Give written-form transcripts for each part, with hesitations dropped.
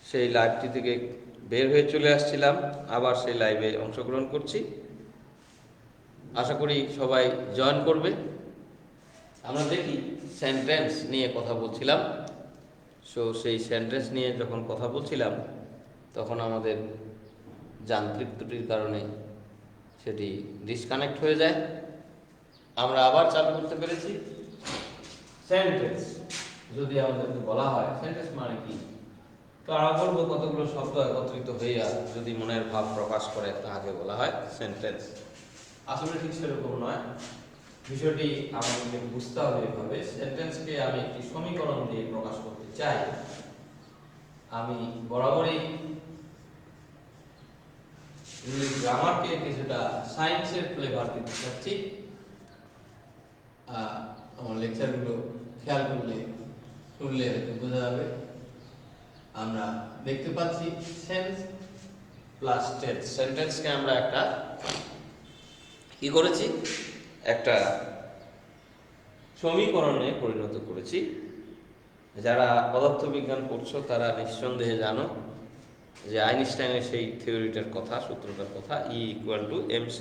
সেই লাইভটি থেকে বের হয়ে চলে আসছিলাম, আবার সেই লাইভে অংশগ্রহণ করছি। আশা করি সবাই জয়েন করবে। আমরা দেখি সেন্টেন্স নিয়ে কথা বলছিলাম। সেই সেন্টেন্স নিয়ে যখন কথা বলছিলাম তখন আমাদের যান্ত্রিক ত্রুটির কারণে সেটি ডিসকানেক্ট হয়ে যায়। আমরা আবার চালু করতে পেরেছি। সেন্টেন্স যদি আমাদেরকে বলা হয় সেন্টেন্স মানে কি, তো আমরা বলবো কতগুলো শব্দ একত্রিত হইয়া যদি মনের ভাব প্রকাশ করে তাহাকে বলা হয় সেন্টেন্স। আসলে ঠিক সেরকম নয়। বিষয়টি আমাদেরকে বুঝতে হবে এভাবে, সেন্টেন্সকে আমি একটি সমীকরণ দিয়ে প্রকাশ করতে চাই। আমি বরাবরই ইংলিশ গ্রামারকে কিছুটা সায়েন্সের ফ্লেভার দিতে চাচ্ছি। আমার লেকচারগুলো খেয়াল করলে শুনলে বোঝা যাবে। আমরা দেখতে পাচ্ছি সেন্স প্লাস টেন্স। সেন্টেন্সকে আমরা একটা কি করেছি, একটা সমীকরণে পরিণত করেছি। যারা পদার্থবিজ্ঞান পড়ছো তারা নিঃসন্দেহে জানো যে আইনস্টাইনের সেই থিওরিটার কথা, সূত্রটার কথা, E=mc²।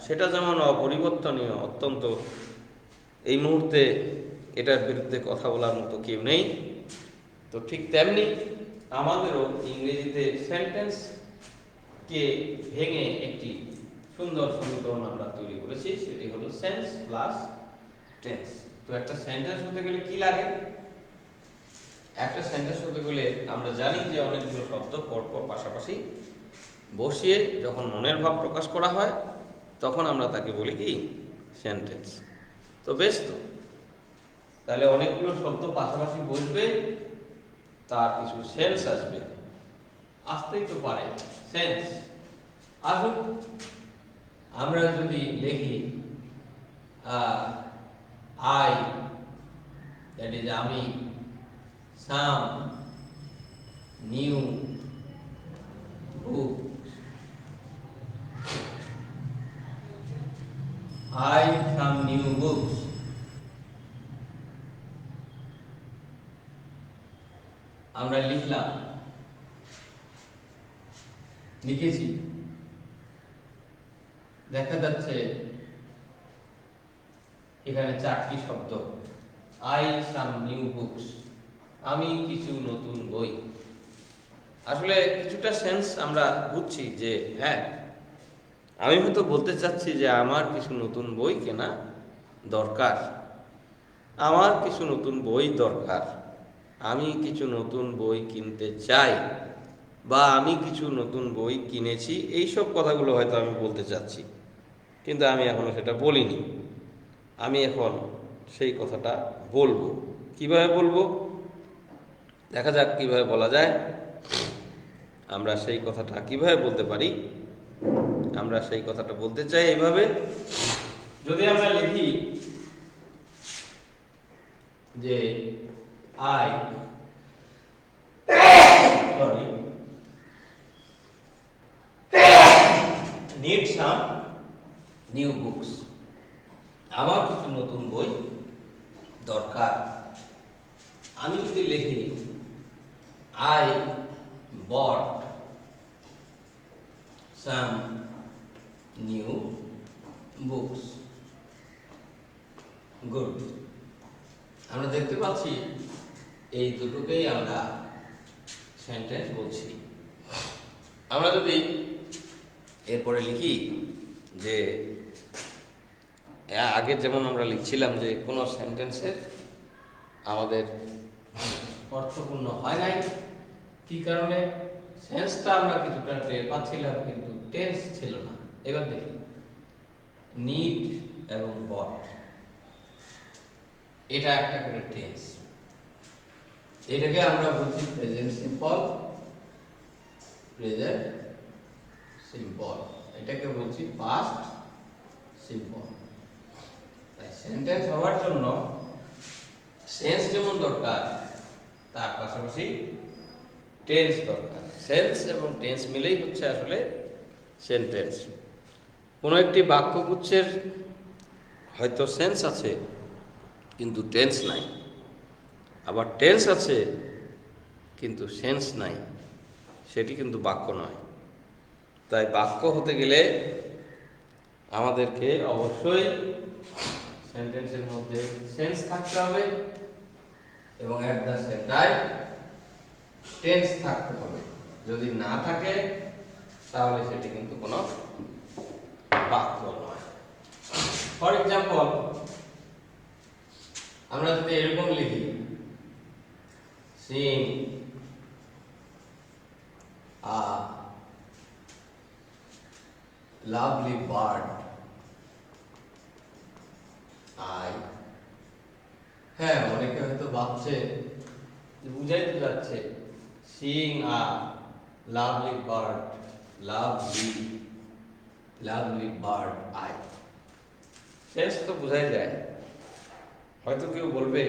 সেটা যেমন অপরিবর্তনীয়, অত্যন্ত এই মুহূর্তে এটার বিরুদ্ধে কথা বলার মতো কেউ নেই, তো ঠিক তেমনি আমাদেরও ইংরেজিতে সেন্টেন্সকে ভেঙে একটি সুন্দর সমীকরণ আমরা তৈরি করেছি, সেটি হলো সেন্স প্লাস টেন্স। তো একটা সেন্টেন্স হতে গেলে কি লাগে? একটা সেন্টেন্স হতে গেলে আমরা জানি যে অনেকগুলো শব্দ পরপর পাশাপাশি বসিয়ে যখন মনের ভাব প্রকাশ করা হয় তখন আমরা তাকে বলি কি সেন্টেন্স। তো বেশ, তো তাহলে অনেকগুলো শব্দ পাশাপাশি বসবে, তার কিছু সেন্স আসবে, আসতেই তো পারে সেন্স। আসুন আমরা যদি লিখি আই, দ্যাট ইজ আমি, some new book, I some new books. আমরা লিখলাম, লিখেছি, দেখা যাচ্ছে এখানে চারটি শব্দ, I some new books, আমি কিছু নতুন বই। আসলে কিছুটা সেন্স আমরা বুঝছি যে হ্যাঁ, আমি হয়তো বলতে চাচ্ছি যে আমার কিছু নতুন বই কেনা দরকার, আমার কিছু নতুন বই দরকার, আমি কিছু নতুন বই কিনতে চাই, বা আমি কিছু নতুন বই কিনেছি, এইসব কথাগুলো হয়তো আমি বলতে চাচ্ছি, কিন্তু আমি এখনো সেটা বলিনি। আমি এখন সেই কথাটা বলবো। কিভাবে বলবো দেখা যাক, কিভাবে বলা যায়। আমরা সেই কথাটা কিভাবে বলতে পারি, আমরা সেই কথাটা বলতে চাই এইভাবে। যদি আমরা লিখি যে I need some new books, আমার কিছু নতুন বই দরকার। আমি যদি লিখি I bought some new books, good, আমরা দেখতে পাচ্ছি এই দুটোকেই আমরা সেন্টেন্স বলছি। আমরা যদি এরপরে লিখি যে আগে যেমন আমরা লিখছিলাম যে কোনো সেন্টেন্সের আমাদের অর্থপূর্ণ হয় নাই, কি কারণে? সেন্সটা আমরা কিছুটা টের পাচ্ছিলাম কিন্তু টেন্স ছিল না। এবার দেখি নিড এবং বট, এটা একটা করে টেন্স। এটাকে আমরা বলছি প্রেজেন্ট সিম্পল, প্রেজেন্ট সিম্পল, এটাকে বলছি পাস্ট সিম্পল। তাই সেন্টেন্স হওয়ার জন্য সেন্স যেমন দরকার তার পাশাপাশি টেন্স দরকার। সেন্স এবং টেন্স মিলেই হচ্ছে আসলে সেন্টেন্স। কোনো একটি বাক্যগুচ্ছের হয়তো সেন্স আছে কিন্তু টেন্স নাই, আবার টেন্স আছে কিন্তু সেন্স নাই, সেটি কিন্তু বাক্য নয়। তাই বাক্য হতে গেলে আমাদেরকে অবশ্যই সেন্টেন্সের মধ্যে সেন্স থাকতে হবে এবং at the same time tense থাকতে হবে। যদি না থাকে তাহলে সেটি কিন্তু কোনো বাক্য নয়। ফর এক্সাম্পল, আমরা যদি এরকম লিখি, সিং আ লাভলি বার্ড আই, হ্যাঁ অনেকে হয়তো ভাবছে, বুঝাইতে যাচ্ছে সিং আ lovely bird, lovely bird I, শেষ তো বোঝাই যায়। হয়তো কেউ বলবে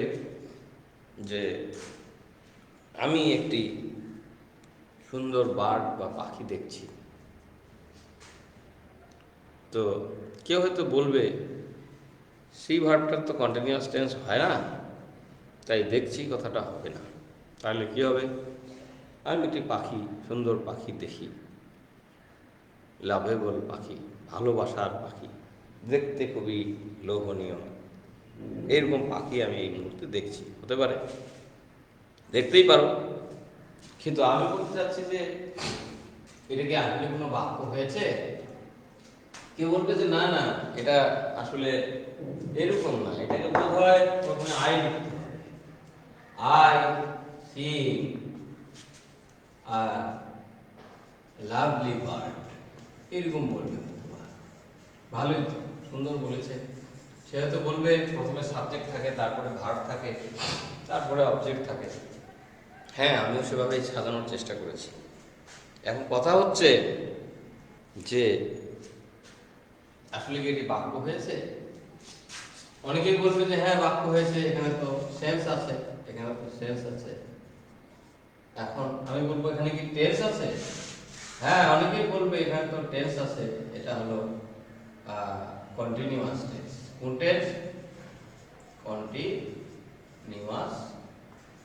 যে আমি একটি সুন্দর বার্ড বা পাখি দেখছি, তো কেউ হয়তো বলবে সেই ভার্বটার তো কন্টিনিউয়াস টেন্স হয় না, তাই দেখছি কথাটা হবে না। তাহলে কি হবে? আমি একটি পাখি, সুন্দর পাখি দেখি, লাভেবল পাখি, ভালোবাসার পাখি, দেখতে খুবই লোভনীয়, এরকম পাখি আমি এই মুহূর্তে দেখছি। হতে পারে, দেখতেই পারো, কিন্তু আমি বলতে চাচ্ছি যে এটা কি আসলে কোনো বাক্য হয়েছে? কেউ বলবে যে না না, এটা আসলে এরকম না, এটাকে বোধ হয় প্রথমে আই লিখতে হবে, I C a lovely bird, এরকম বলবে। ভালোই তো, সুন্দর বলেছে। সে হয়তো বলবে প্রথমে সাবজেক্ট থাকে, তারপরে ভার্ব থাকে, তারপরে অবজেক্ট থাকে। হ্যাঁ, আমিও সেভাবেই সাজানোর চেষ্টা করেছি। এখন কথা হচ্ছে যে আসলে কি এটি বাক্য হয়েছে? অনেকেই বলবে যে হ্যাঁ বাক্য হয়েছে, এখানে তো সেন্স আছে, এখানে তো সেন্স আছে। এখন আমি বলবো এখানে কি টেন্স আছে? হ্যাঁ, অনেকেই বলবে এখানে তো টেন্স আছে, এটা হলো কন্টিনিউয়াস টেন্স। কোন টেন্স? Continuous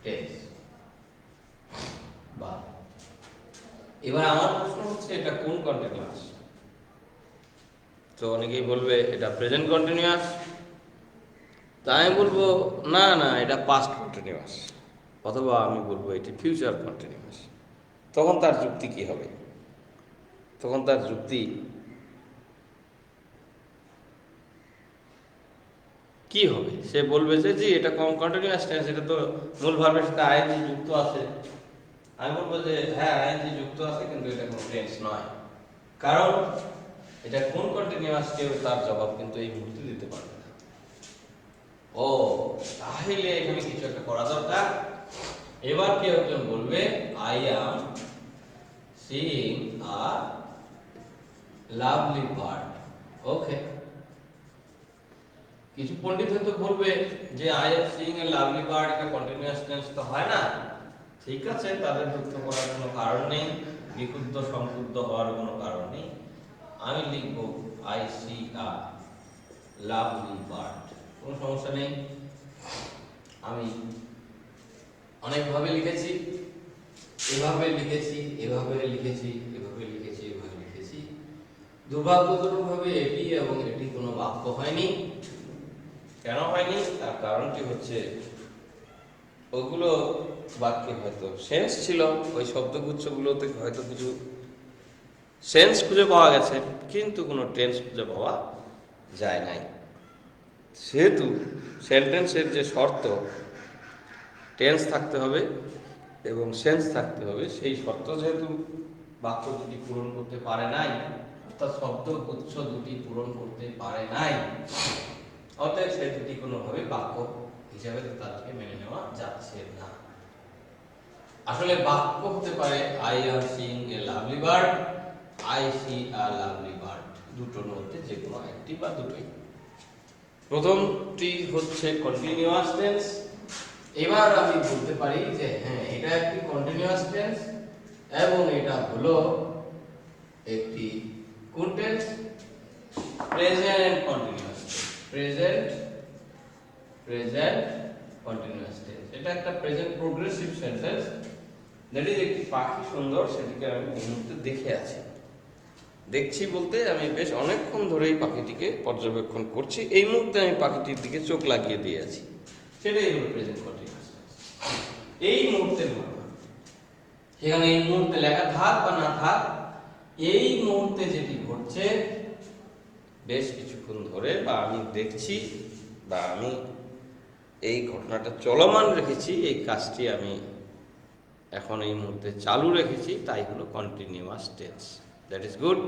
tense. বা এবার আমার প্রশ্ন হচ্ছে এটা কোন কন্টিনিউয়াস? তো অনেকেই বলবে এটা প্রেজেন্ট কন্টিনিউয়াস, তাই আমি বলবো না না, এটা পাস্ট কন্টিনিউয়াস, অথবা আমি বলবো এটি ফিউচার কন্টিনিউয়াস। তখন তার যুক্তি কি হবে? তখন তার যুক্তি কি হবে? সে বলবে যে জি এটা কন্টিনিউয়াস টেন্স, এটা তো মূল ভার্বের সাথে আইএনজি যুক্ত আছে। আমি বলবো যে হ্যাঁ আইএনজি যুক্ত আছে, কিন্তু এটা কোনো টেন্স নয়। কারণ এটা কোন কন্টিনিউয়াস, কেউ তার জবাব কিন্তু এই মুহূর্তে দিতে পারবে না। ও, তাহলে এখানে কিছু একটা করা দরকার। এবার কেউ একজন বলবে I am seeing a lovely bird. Okay, কিছু পণ্ডিত হয়তো বলবে যে I am seeing a lovely bird, এটা কন্টিনিউয়াস টেন্স তো হয় না। ঠিক আছে, তাদের যুক্ত করার কোনো কারণ নেই, বিশুদ্ধ সংশুদ্ধ হওয়ার কোনো কারণ নেই। আমি লিখব I C a lovely bird, কোনো সমস্যা নেই। আমি অনেকভাবে লিখেছি, এভাবে লিখেছি, এভাবে লিখেছি, এভাবে লিখেছি, এভাবে লিখেছি। দুর্ভাগ্যজনকভাবে এটি এবং এটি কোনো বাক্য হয়নি। কেন হয়নি? তার কারণটি হচ্ছে ওগুলো বাক্যে হয়তো সেন্স ছিল, ওই শব্দগুচ্ছগুলোতে হয়তো কিছু সেন্স খুঁজে পাওয়া গেছে, কিন্তু কোনো টেন্স খুঁজে পাওয়া যায় নাই। সেহেতু সেন্টেন্সের যে শর্ত, টেন্স থাকতে হবে এবং সেন্স থাকতে হবে, সেই শর্ত যেহেতু বাক্য দুটি পূরণ করতে পারে নাই, অর্থাৎ শব্দগুচ্ছ দুটি পূরণ করতে পারে নাই, অতএব সেই দুটি কোনোভাবে বাক্য হিসাবে তাদেরকে মেনে নেওয়া যাচ্ছে না। আসলে বাক্য হতে পারে I R seeing a lovely bird, I C a lovely bird, দুটোর মধ্যে যে কোনো একটি বা দুটোই। প্রথমটি হচ্ছে কন্টিনিউয়াস টেন্স। এবার আমি বলতে পারি যে হ্যাঁ এটা একটি কন্টিনিউয়াস টেন্স এবং এটা হলো একটি কোন tense? Present continuous tense. Present continuous tense, এটা একটা present progressive sentence that is একটি পাখি সুন্দর, সেটিকে আমি এই মুহূর্তে দেখে আছি। দেখছি বলতে আমি বেশ অনেকক্ষণ ধরেই পাখিটিকে পর্যবেক্ষণ করছি। এই মুহূর্তে আমি পাখিটির দিকে চোখ লাগিয়ে দিয়ে আছি। সেটাই হলো প্রেজেন্ট কন্টিনিউয়াস। এই মুহূর্তের ঘটনা, সেখানে এই মুহূর্তে লেখা থাক বা না থাক, এই মুহূর্তে যেটি ঘটছে বেশ কিছুক্ষণ ধরে, বা আমি দেখছি, বা আমি এই ঘটনাটা চলমান রেখেছি, এই কাজটি আমি এখন এই মুহূর্তে চালু রেখেছি, তাই হলো continuous tense. That is good.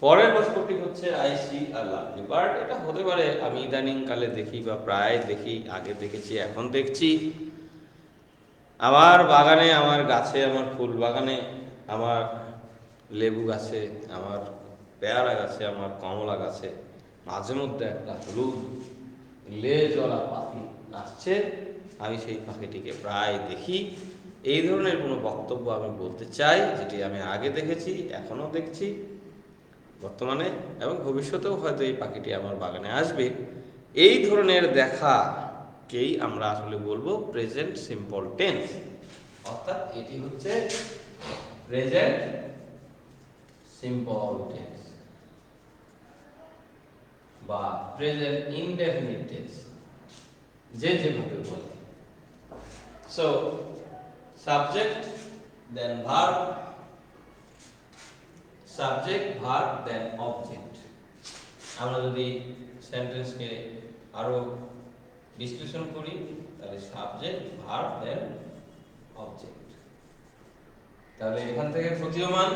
পরের বাক্যটি হচ্ছে I C a lovely bird. এটা হতে পারে আমি ইদানিং কালে দেখি বা প্রায় দেখি, আগে দেখেছি, এখন দেখছি। আমার বাগানে, আমার গাছে, আমার ফুল বাগানে, আমার লেবু গাছে, আমার পেয়ারা গাছে, আমার কমলা গাছে মাঝে মধ্যে একটা হলুদ লেজওয়ালা পাখি আসছে। আমি সেই পাখিটিকে প্রায় দেখি। এই ধরনের কোনো বক্তব্য আমি বলতে চাই, যেটি আমি আগে দেখেছি, এখনো দেখছি, বর্তমানে এবং ভবিষ্যতেও হয়তো এই পাখিটি আমার বাগানে আসবে। এই ধরনের দেখাকেই আমরা আসলে বলবো প্রেজেন্ট সিম্পল টেন্স, অর্থাৎ এটি হচ্ছে প্রেজেন্ট সিম্পল টেন্স বা প্রেজেন্ট ইনডেফিনিট টেন্স, যে যেভাবে বলে। So subject then verb, subject verb then object. আমরা যদি সেন্টেন্সকে আরো বিশ্লেষণ করি, তাহলে সাবজেক্ট ভার্ব দেন অবজেক্ট। তাহলে এখান থেকে প্রতীয়মান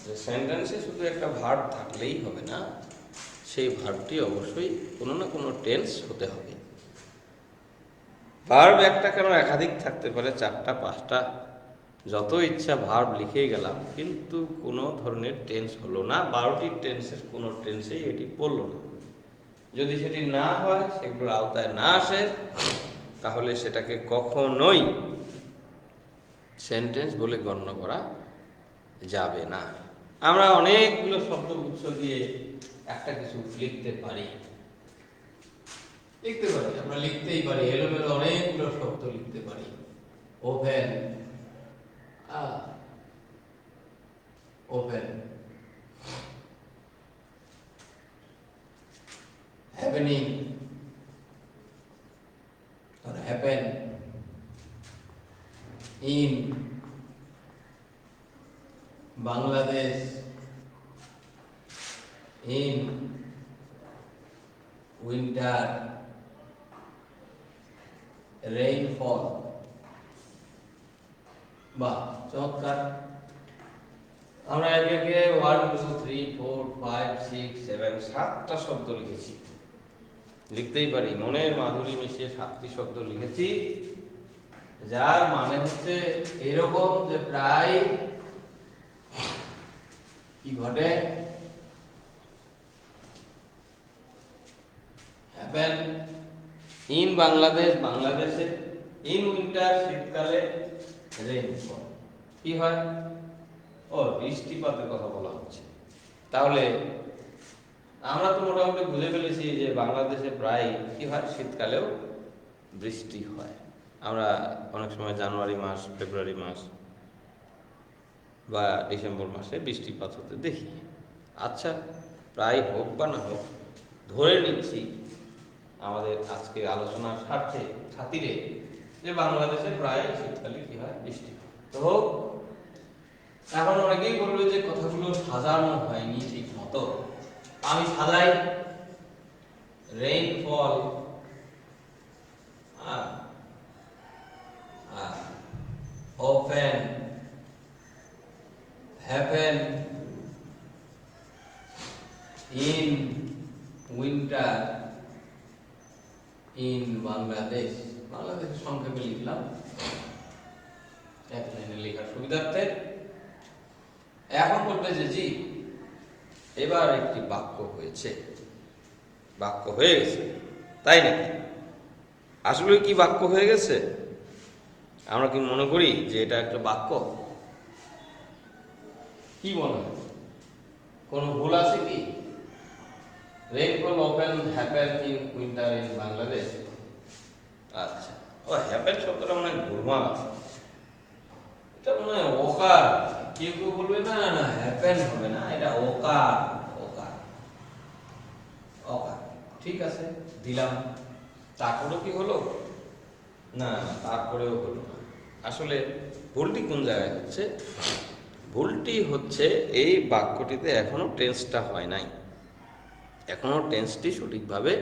যে সেন্টেন্সে শুধু একটা ভার্ব থাকলেই হবে না, সেই ভার্বটি অবশ্যই কোনো না কোনো টেন্স হতে হবে। ভার্ব একটা কেন একাধিক থাকতে পারে, 4টা 5টা, যত ইচ্ছা ভার্ব লিখে গেলাম, কিন্তু কোনো ধরনের টেন্স হলো না। 12টি টেন্সের কোনো টেন্সেই এটি পড়ল না। যদি সেটি না হয়, সেগুলোর আওতায় না আসে, তাহলে সেটাকে কখনোই সেন্টেন্স বলে গণ্য করা যাবে না। আমরা অনেকগুলো শব্দগুচ্ছ দিয়ে একটা কিছু লিখতে পারি, আমরা লিখতেই পারি, এলোমেলো অনেকগুলো শব্দ লিখতে পারি। Oven, oven, happening or happen, in Bangladesh, in winter, rainfall। বাহ, চমৎকার। আমরা একে 1 2 3 4 5 6 7 7টা শব্দ লিখেছি। লিখতেই পারি, মনের মাধুরী মিশিয়ে 7টি শব্দ লিখেছি, যার মানে হচ্ছে এরকম যে প্রায় কি ঘটে, হ্যাপেন ইন বাংলাদেশ, বাংলাদেশে, ইন উইন্টার, শীতকালে, রেইনফল, কি হয়, ও বৃষ্টিপাতের কথা বলা হচ্ছে। তাহলে আমরা তো মোটামুটি বুঝে ফেলেছি যে বাংলাদেশে প্রায় কি হয়, শীতকালেও বৃষ্টি হয়। আমরা অনেক সময় জানুয়ারি মাস, ফেব্রুয়ারি মাস বা ডিসেম্বর মাসে বৃষ্টিপাত হতে দেখি। আচ্ছা, প্রায় হোক বা না হোক, ধরে নিচ্ছি আমাদের আজকে আলোচনার স্বার্থে, খাতিরে, যে বাংলাদেশে প্রায় শীতকালে কি হয়, বৃষ্টি হয়। তো হোক। এখন অনেকেই বলবে যে কথাগুলো সাজানো হয়নি ঠিক মতো। আমি সাজাই, rainfall, often, happen, in winter, in Bangladesh. বাংলাদেশের সংক্ষেপে লিখলাম এক লাইনে লেখার সুবিধার্থে। এখন বলবে যে জি, এবার একটি বাক্য হয়েছে, বাক্য হয়ে গেছে, তাই নাকি? আসলে কি বাক্য হয়ে গেছে? আমরা কি মনে করি যে এটা একটা বাক্য? কি মনে হয়, কোনো ভুল আছে কি? Rainfall often happen in winter in Bangladesh. আচ্ছা, ও হ্যাপেন শব্দটা অনেক ভুলভাল আছে। এটা মনে হয় ওকার, কেউ কেউ বলবে না না না হ্যাপেন হবে না, এটা ওকার। ওকার ওকার ঠিক আছে দিলাম। তারপরেও কি হলো? না না তারপরেও হলো না। আসলে ভুলটি কোন জায়গায় হচ্ছে? ভুলটি হচ্ছে এই বাক্যটিতে এখনো টেন্সটা হয় নাই, এখনো টেন্সটি সঠিকভাবে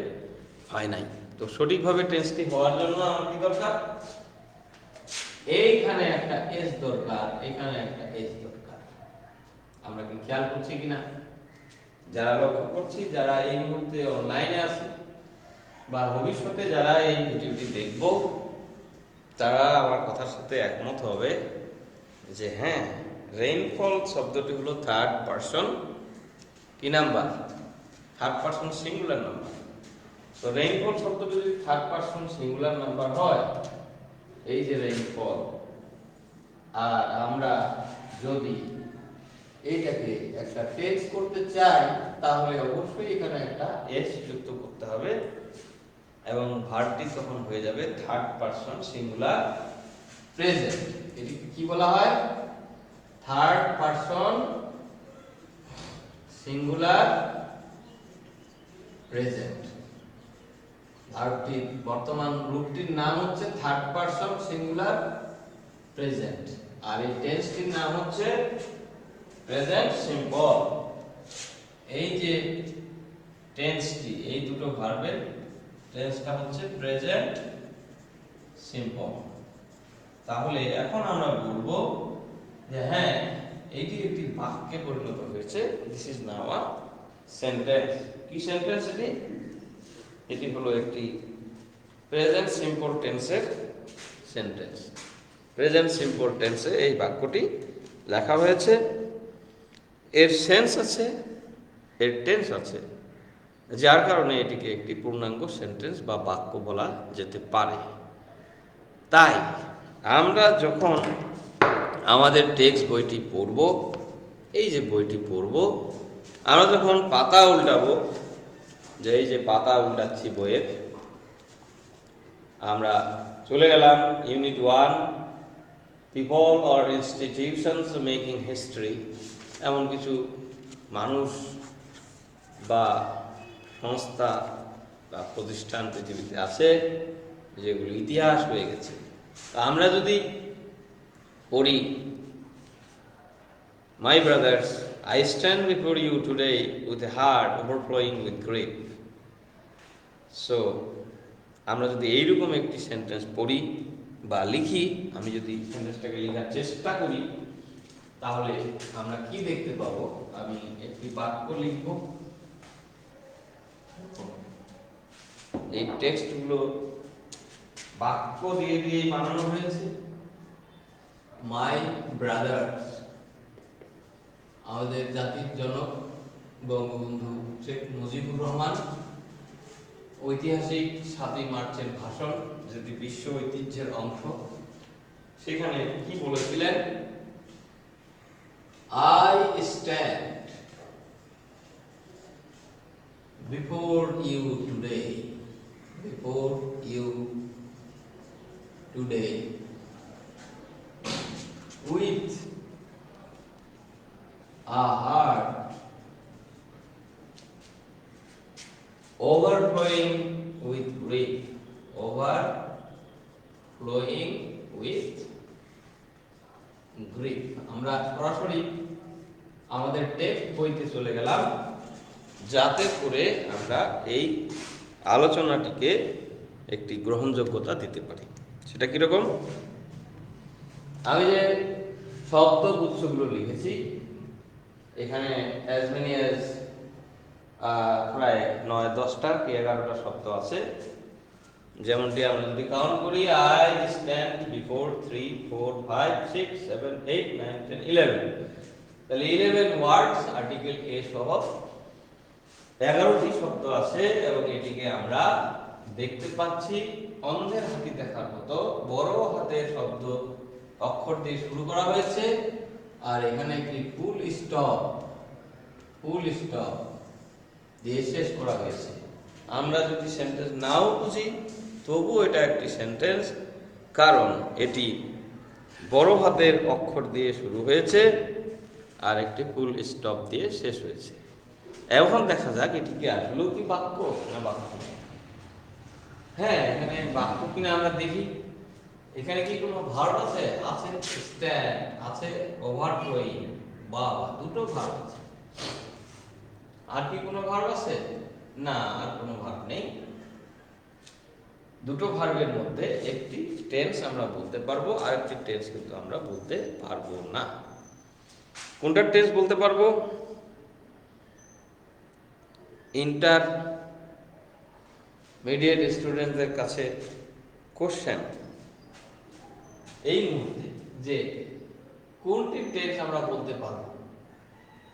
হয় নাই। তো সঠিকভাবে টেন্সটি হওয়ার জন্য আমার কি দরকার? এইখানে একটা এস দরকার, এখানে একটা এস দরকার। আমরা কি খেয়াল করছি কিনা? যারা লক্ষ্য করছি, যারা এই মুহূর্তে অনলাইনে আছে বা ভবিষ্যতে যারা এই ভিডিওটি দেখব, তারা আমার কথার সাথে একমত হবে যে হ্যাঁ, রেইনফল শব্দটি হলো থার্ড পারসন কি number? Third person singular number. তো রেইনফল শব্দটি যদি থার্ড পারসন সিঙ্গুলার নাম্বার হয়, এই যে রেইনফল, আর আমরা যদি এইটাকে একটা টেক্সট করতে চাই, তাহলে অবশ্যই এখানে একটা এস যুক্ত করতে হবে এবং ভার্বটি তখন হয়ে যাবে থার্ড পারসন সিঙ্গুলার প্রেজেন্ট। এটিকে কি বলা হয়? Third person singular present. ভার্বটির বর্তমান রূপটির নাম হচ্ছে থার্ড পারসন সিঙ্গুলার প্রেজেন্ট, আর এই টেন্সটির নাম হচ্ছে প্রেজেন্ট সিম্পল। এই যে টেন্সটি, এই দুটো ভার্বের টেন্সটা হচ্ছে প্রেজেন্ট সিম্পল। তাহলে এখন আমরা বলবো যে হ্যাঁ, এটি একটি বাক্যে পরিণত হয়েছে। This is now a sentence. কি সেন্টেন্স এটি? এটি হলো একটি প্রেজেন্ট সিম্পল টেন্সের সেন্টেন্স। প্রেজেন্ট সিম্পল টেন্সে এই বাক্যটি লেখা হয়েছে। এর সেন্স আছে, এর টেন্স আছে, যার কারণে এটিকে একটি পূর্ণাঙ্গ সেন্টেন্স বা বাক্য বলা যেতে পারে। তাই আমরা যখন আমাদের টেক্সট বইটি পড়ব, এই যে বইটি পড়ব, আমরা যখন পাতা উল্টাবো, যে এই যে পাতা উল্টাচ্ছি বইয়ের, আমরা চলে গেলাম unit 1, people or institutions making history. এমন কিছু মানুষ বা সংস্থা বা প্রতিষ্ঠান পৃথিবীতে আছে যেগুলো ইতিহাস হয়ে গেছে। আমরা যদি পড়ি, মাই brothers, I stand before you today with a heart overflowing with grief. So, আমরা যদি এইরকম একটি সেন্টেন্স পড়ি বা লিখি, আমি যদি সেন্টেন্সটাকে লেখার চেষ্টা করি, তাহলে আমরা কি দেখতে পাবো? আমি একটি বাক্য লিখব। এই টেক্সটগুলো বাক্য দিয়ে দিয়ে বানানো হয়েছে। মাই ব্রাদার্স, আমাদের জাতির জনক বঙ্গবন্ধু শেখ মুজিবুর রহমান ঐতিহাসিক 7ই মার্চের ভাষণ, যেটি বিশ্ব ঐতিহ্যের অংশ, সেখানে কি বলেছিলেন? I stand before you today, before you today with a heart overflowing with grief, overflowing with grief। আমরা সরাসরি আমাদের টেক্সট বইতে চলে গেলাম, যাতে করে আমরা এই আলোচনাটিকে একটি গ্রহণযোগ্যতা দিতে পারি। সেটা কিরকম? আমি যে শব্দ গুচ্ছগুলো লিখেছি, এখানে as many as প্রায় 9-10টা কি 11টা শব্দ আছে। যেমনটি আমরা যদি কাউন্ট করি, I stand before 3, 4, 5, 6, 7, 8, 9, 10, 11, তাহলে 11 ওয়ার্ডস আর্টিকেল এ সহ 11টি শব্দ আছে এবং এটিকে আমরা দেখতে পাচ্ছি অন্ধের হাতি দেখার মতো বড় হাতের শব্দ অক্ষর দিয়ে শুরু করা হয়েছে, আর এখানে একটি ফুল স্টপ দিয়ে শেষ করা হয়েছে। আমরা যদি সেন্টেন্স নাও বুঝি, তবুও এটা একটি সেন্টেন্স, কারণ এটি বড় হাতের অক্ষর দিয়ে শুরু হয়েছে আর একটি ফুল স্টপ দিয়ে শেষ হয়েছে। এখন দেখা যাক এটি কি আসলেও কি বাক্য না বাক্য নয়। হ্যাঁ, এখানে বাক্য কিনা আমরা দেখি। এখানে কি কোনো ভার্ব আছে? আছে, স্ট্যান্ড আছে, ওভারফ্লোয়িং বা দুটো ভার্ব আছে। আর কি কোনো ভার্ব আছে? না, আর কোনো ভার্ব নেই। দুটো ভার্বের মধ্যে একটি টেন্স আমরা বলতে পারবো, আর একটি টেন্স কিন্তু আমরা বলতে পারবো না। কোনটা টেন্স বলতে পারবো? ইন্টারমিডিয়েট স্টুডেন্টদের কাছে কোশ্চেন এই মুহূর্তে যে কোনটি টেন্স আমরা বলতে পারবো,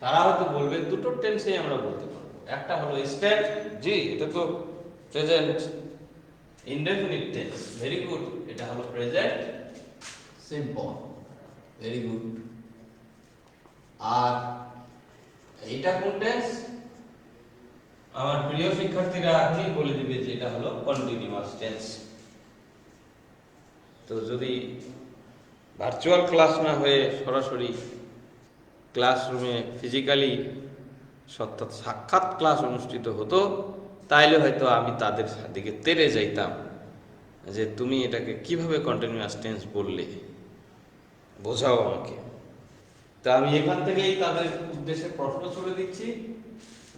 তারা হয়তো বলবে দুটো টেন্সেই আমরা বলতে পারবো। একটা হলো স্ট্যান্ড, জি এটা তো present indefinite tense, very good, এটা হলো প্রেজেন্ট সিম্পল, ভেরি গুড। আর এইটা কোন টেন্স? আমার প্রিয় শিক্ষার্থীরা এখনই বলে দিবে যে এটা হলো কন্টিনিউয়াস টেন্স। তো যদি ভার্চুয়াল ক্লাস না হয়ে সরাসরি ক্লাসরুমে ফিজিক্যালি অর্থাৎ সাক্ষাৎ ক্লাস অনুষ্ঠিত হতো, তাইলে হয়তো আমি তাদের দিকে তেড়ে যাইতাম যে তুমি এটাকে কিভাবে কন্টিনিউয়াস টেন্স বললে, বোঝাও আমাকে। তা আমি এখান থেকেই তাদের উদ্দেশ্যে প্রশ্ন ছুড়ে দিচ্ছি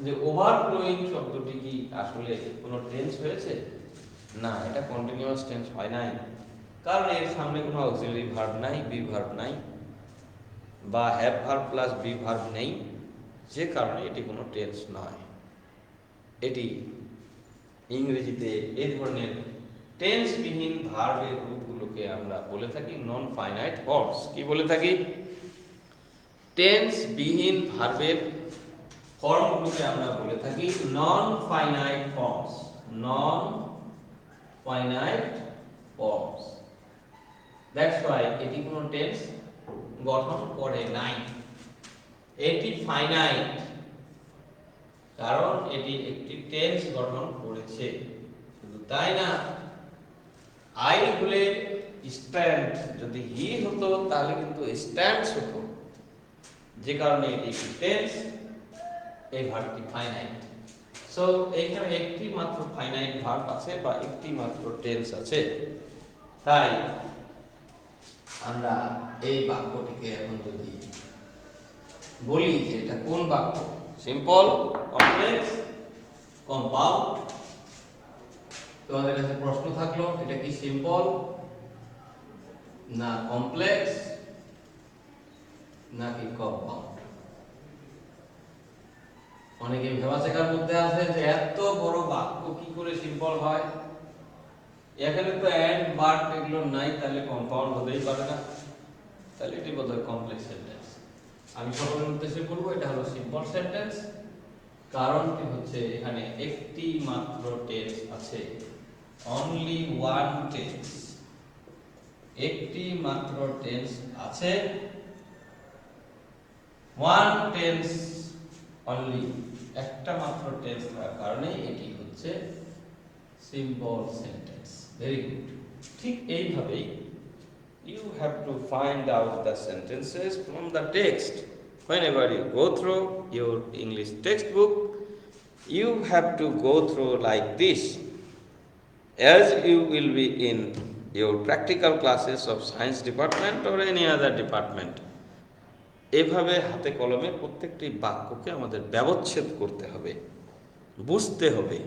যে ওভারফ্লোয়িং শব্দটি কি আসলে কোনো টেন্স হয়েছে? না, এটা কন্টিনিউয়াস টেন্স হয় নাই, কারণ এর সামনে কোনো অক্সিলারি ভার্ব নাই, বি ভার্ব নাই, বা have verb plus be verb নেই, যে কারণে এটি কোনো টেন্স নয়। এটি ইংরেজিতে এই ধরনের টেন্সবিহীন ভার্বের রূপগুলোকে আমরা বলে থাকি নন ফাইনাইট ফর্মস। কি বলে থাকি? টেন্সবিহীন ভার্বের ফর্মগুলোকে আমরা বলে থাকি non finite forms, non finite forms. That's why এটি কোনো টেন্স গঠন করে নাই। এটি ফাইনাইট, কারণ এটি একটি টেন্স গঠন করেছে। শুধু তাই না, আই হলে স্ট্যান্ড, যদি হি হতো তাহলে কিন্তু স্ট্যান্ডস হতো, যে কারণে এটি একটি টেন্স, এই ভার্বটি ফাইনাইট। সো এখানে একটি মাত্র ফাইনাইট ভার্ব আছে বা একটি মাত্র টেন্স আছে। তাই আমরা এই বাক্যটিকে এখন যদি বলি যে এটা কোন বাক্য, সিম্পল, কমপ্লেক্স, কম্পাউন্ড, তোমাদের কাছে প্রশ্ন থাকলো এটা কি সিম্পল না কমপ্লেক্স নাকি কম্পাউন্ড? অনেকে ভেবাচেকার মধ্যে আছে যে এত বড় বাক্য কি করে সিম্পল হয়, এখানে তো এন্ড বাট এগুলো নাই, তাহলে কম্পাউন্ড হতেই পারে না, তাহলে এটি বোধহয় কমপ্লেক্স সেন্টেন্স। আমি সকলের উদ্দেশ্যে বলবো এটা হলো সিম্পল সেন্টেন্স। কারণটি হচ্ছে এখানে একটি মাত্র টেন্স আছে, অনলি ওয়ান টেন্স, একটি মাত্র টেন্স আছে, ওয়ান টেন্স অনলি, একটা মাত্র টেন্স থাকার কারণে এটি হচ্ছে সিম্পল সেন্টেন্স। Very good. ঠিক এইভাবেই you have to find out the sentences from the text. Whenever you go through your English textbook, you have to go through like this, as you will be in your practical classes of science department or any other department. এভাবে হাতে কলমে প্রত্যেকটি বাক্যকে আমাদের ব্যবচ্ছেদ করতে হবে, বুঝতে হবে,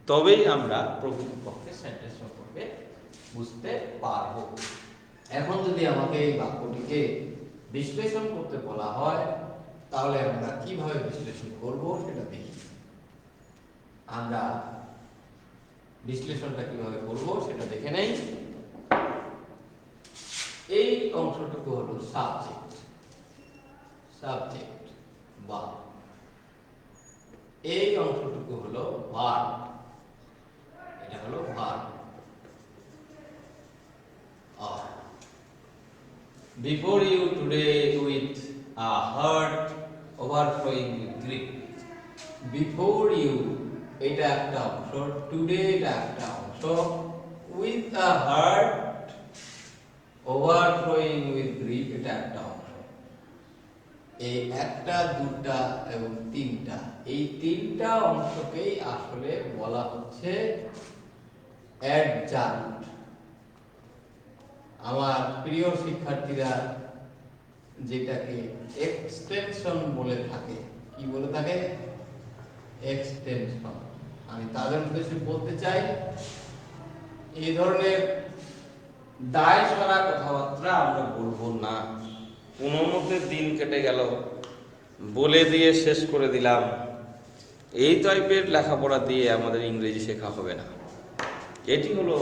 তবেই আমরা প্রকৃতপক্ষে সেন্টেন্স সম্পর্কে বুঝতে পারব। এখন যদি আমাকে এই বাক্যটিকে বিশ্লেষণ করতে বলা হয়, তাহলে আমরা কিভাবে বিশ্লেষণ করব সেটা দেখি। আমরা বিশ্লেষণটা কিভাবে করব সেটা দেখে নেই। এই অংশটুকু হলো সাবজেক্ট, সাবজেক্ট বা এই অংশটুকু হলো ভার্ব, এটা হলো verb. Before you today with a heart overflowing with grief. Before you এটা একটা অংশ, today এটা একটা অংশ, with a heart overflowing with grief এটা একটা অংশ। এই একটা, দুটা এবং তিনটা, এই তিনটা অংশকেই আসলে বলা হচ্ছে অ্যাডজাঙ্ক্ট। আমার প্রিয় শিক্ষার্থীরা যেটাকে এক্সটেনশন বলে থাকে, কি বলে থাকে? এক্সটেনশন। আমি তাদের উদ্দেশ্যে বলতে চাই, এই ধরনের দায় সারা কথাবার্তা আমরা বলবো না। কোনো মতে দিন কেটে গেল, বলে দিয়ে শেষ করে দিলাম, এই টাইপের লেখাপড়া দিয়ে আমাদের ইংরেজি শেখা হবে না। এটি হলো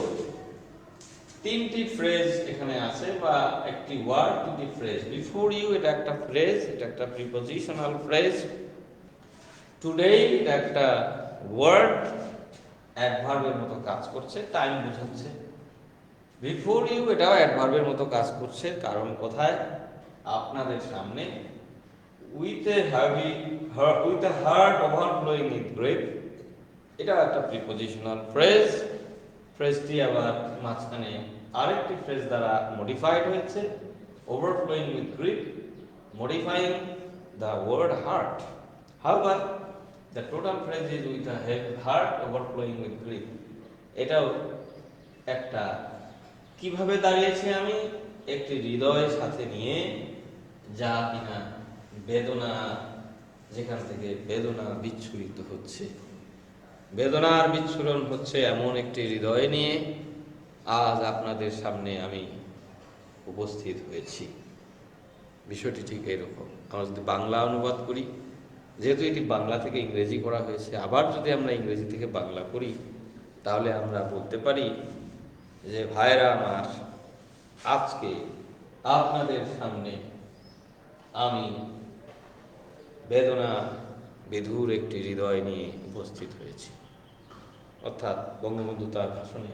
তিনটি ফ্রেজ এখানে আছে, বা একটি ওয়ার্ড, দুটি ফ্রেজ। বিফোর ইউ এটা একটা ফ্রেজ, এটা একটা প্রিপোজিশনাল ফ্রেজ। টুডে এটা একটা ওয়ার্ড, অ্যাডভার্বের মতো কাজ করছে, টাইম বোঝাচ্ছে। বিফোর ইউ এটাও অ্যাডভার্বের মতো কাজ করছে, কারণ কোথায়? আপনাদের সামনে with a heart overflowing with grape, এটাও একটা প্রিপোজিশনাল ফ্রেজ। ফ্রেজটি আবার মাঝখানে আরেকটি ফ্রেজ দ্বারা মডিফাইড হয়েছে, overflowing with grief, modifying the word heart. However the total phrase is with a heart overflowing with grief. এটাও একটা, কিভাবে দাঁড়িয়েছে? আমি একটি হৃদয় সাথে নিয়ে, যা কিনা বেদনা, যেখান থেকে বেদনা বিচ্ছুরিত হচ্ছে, বেদনার বিচ্ছুরণ হচ্ছে, এমন একটি হৃদয় নিয়ে আজ আপনাদের সামনে আমি উপস্থিত হয়েছি। বিষয়টি ঠিক এরকম। আমরা যদি বাংলা অনুবাদ করি, যেহেতু এটি বাংলা থেকে ইংরেজি করা হয়েছে, আবার যদি আমরা ইংরেজি থেকে বাংলা করি, তাহলে আমরা বলতে পারি যে ভাইরা আমার, আজকে আপনাদের সামনে আমি বেদনা বিধুর একটি হৃদয় নিয়ে উপস্থিত হয়েছি। অর্থাৎ বঙ্গবন্ধু তার ভাষণে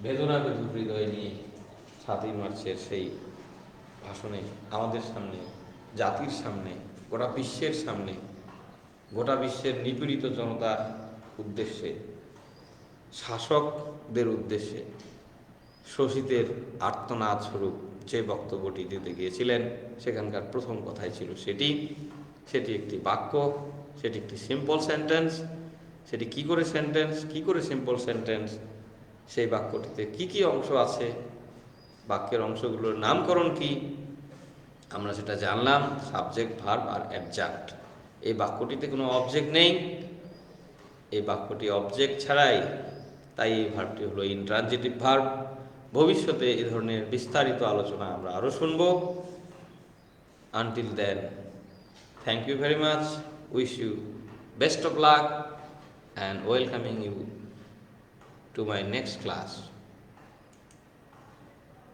বেদনা বিধুর হৃদয় নিয়ে ৭ই মার্চের সেই ভাষণে আমাদের সামনে, জাতির সামনে, গোটা বিশ্বের সামনে, গোটা বিশ্বের নিপীড়িত জনতার উদ্দেশ্যে, শাসকদের উদ্দেশ্যে শোষিতের আর্তনাদ স্বরূপ যে বক্তব্যটি দিতে গিয়েছিলেন, সেখানকার প্রথম কথাই ছিল সেটি একটি বাক্য, সেটি একটি সিম্পল সেন্টেন্স। সেটি কি করে সেন্টেন্স, কি করে সিম্পল সেন্টেন্স, সেই বাক্যটিতে কি কি অংশ আছে, বাক্যের অংশগুলোর নামকরণ কি, আমরা সেটা জানলাম। সাবজেক্ট, ভার্ব আর অ্যাডজাঙ্ক্ট। এই বাক্যটিতে কোনো অবজেক্ট নেই, এই বাক্যটি অবজেক্ট ছাড়াই, তাই এই ভার্বটি হলো ইনট্রানজিটিভ ভার্ব। ভবিষ্যতে এই ধরনের বিস্তারিত আলোচনা আমরা আরও শুনব। Until then, thank you very much, wish you best of luck and welcoming you to my next class.